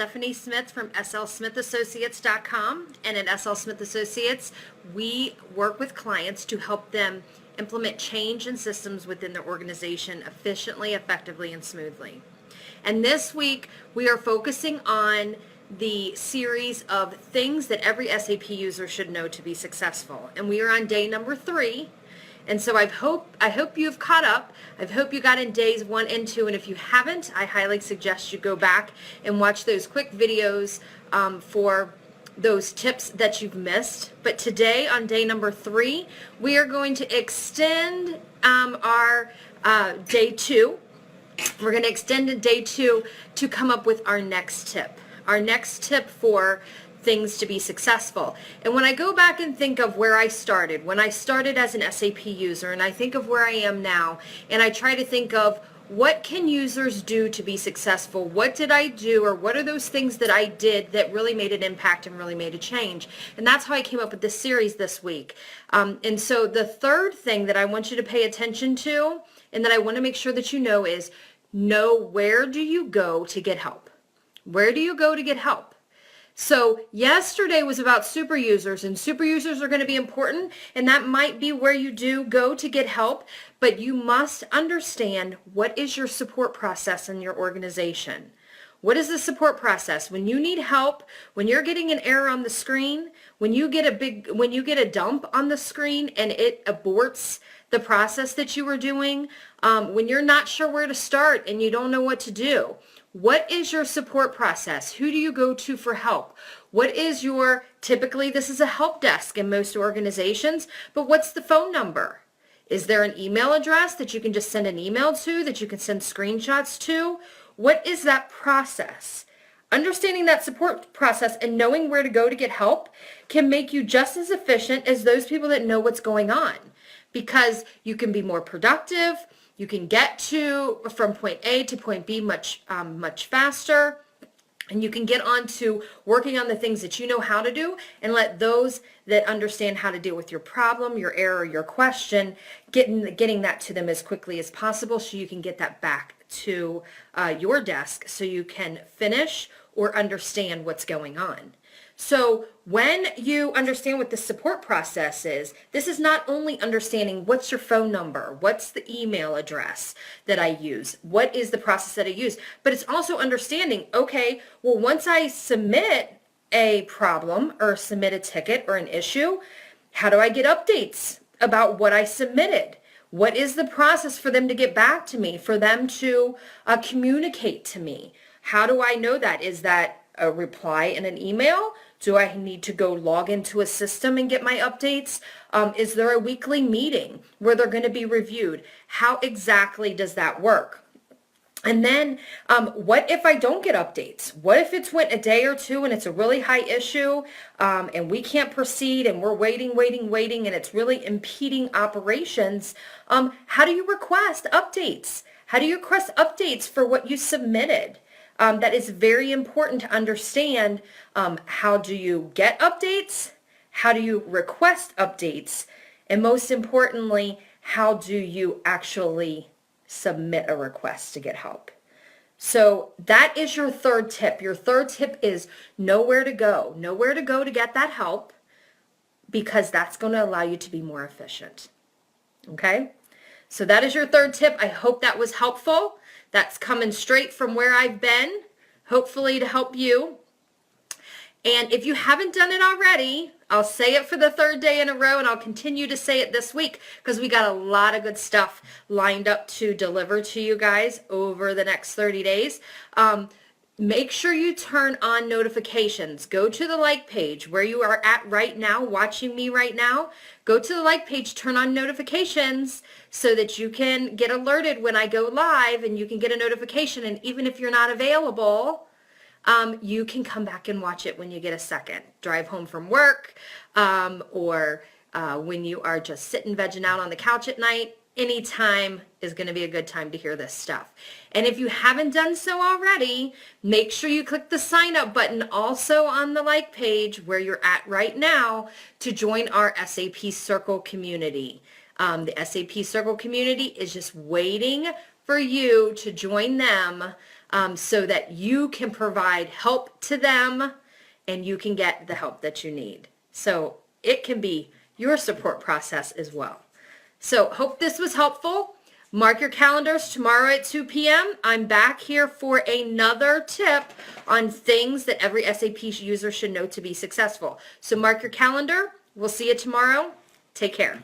Stephanie Smith from slsmithassociates.com, and at SL Smith Associates, we work with clients to help them implement change in systems within their organization efficiently, effectively, and smoothly. And this week, we are focusing on the series of things that every SAP user should know to be successful. And we are on day number 3. And so I hope you've caught up. I hope you got in days 1 and 2. And if you haven't, I highly suggest you go back and watch those quick videos for those tips that you've missed. But today on day number 3, we are going to extend our day 2. We're going to extend to day 2 to come up with our next tip. Our next tip for things to be successful. And when I go back and think of where I started, when I started as an SAP user, and I think of where I am now, and I try to think of what can users do to be successful? What did I do, or what are those things that I did that really made an impact and really made a change? And that's how I came up with this series this week. And so the third thing that I want you to pay attention to, and that I want to make sure that you know, is know where do you go to get help? Where do you go to get help? So yesterday was about super users, and super users are going to be important, and that might be where you do go to get help, but you must understand what is your support process in your organization. What is the support process? When you need help, when you're getting an error on the screen, when you get a dump on the screen and it aborts the process that you were doing, when you're not sure where to start and you don't know what to do. What is your support process? Who do you go to for help? What is your, typically this is a help desk in most organizations, but what's the phone number? Is there an email address that you can just send an email to, that you can send screenshots to? What is that process? Understanding that support process and knowing where to go to get help can make you just as efficient as those people that know what's going on, because you can be more productive. You can get from point A to point B much faster, and you can get on to working on the things that you know how to do, and let those that understand how to deal with your problem, your error, your question, getting that to them as quickly as possible, so you can get that back to your desk so you can finish or understand what's going on. So when you understand what the support process is, this is not only understanding what's your phone number, what's the email address that I use, what is the process that I use, but it's also understanding, okay, well, once I submit a problem or submit a ticket or an issue, how do I get updates about what I submitted? What is the process for them to get back to me, for them to communicate to me? How do I know that? Is that a reply in an email? Do I need to go log into a system and get my updates? Is there a weekly meeting where they're going to be reviewed? How exactly does that work? And then what if I don't get updates? What if it's went a day or two and it's a really high issue and we can't proceed and we're waiting and it's really impeding operations? How do you request updates? How do you request updates for what you submitted? That is very important to understand. How do you get updates? How do you request updates? And most importantly, how do you actually submit a request to get help? So that is your third tip. Your third tip is know where to go. Know where to go to get that help, because that's going to allow you to be more efficient. Okay? So that is your third tip. I hope that was helpful. That's coming straight from where I've been, hopefully to help you. And if you haven't done it already, I'll say it for the third day in a row, and I'll continue to say it this week, because we got a lot of good stuff lined up to deliver to you guys over the next 30 days. Make sure you turn on notifications. Go to the like page where you are at right now, watching me right now. Go to the like page, turn on notifications so that you can get alerted when I go live, and you can get a notification. And even if you're not available, you can come back and watch it when you get a second. Drive home from work, or when you are just sitting vegging out on the couch at night. Anytime is going to be a good time to hear this stuff. And if you haven't done so already, make sure you click the sign up button also on the like page where you're at right now to join our SAP Circle community. The SAP Circle community is just waiting for you to join them so that you can provide help to them and you can get the help that you need. So it can be your support process as well. So hope this was helpful. Mark your calendars tomorrow at 2 p.m. I'm back here for another tip on things that every SAP user should know to be successful. So mark your calendar. We'll see you tomorrow. Take care.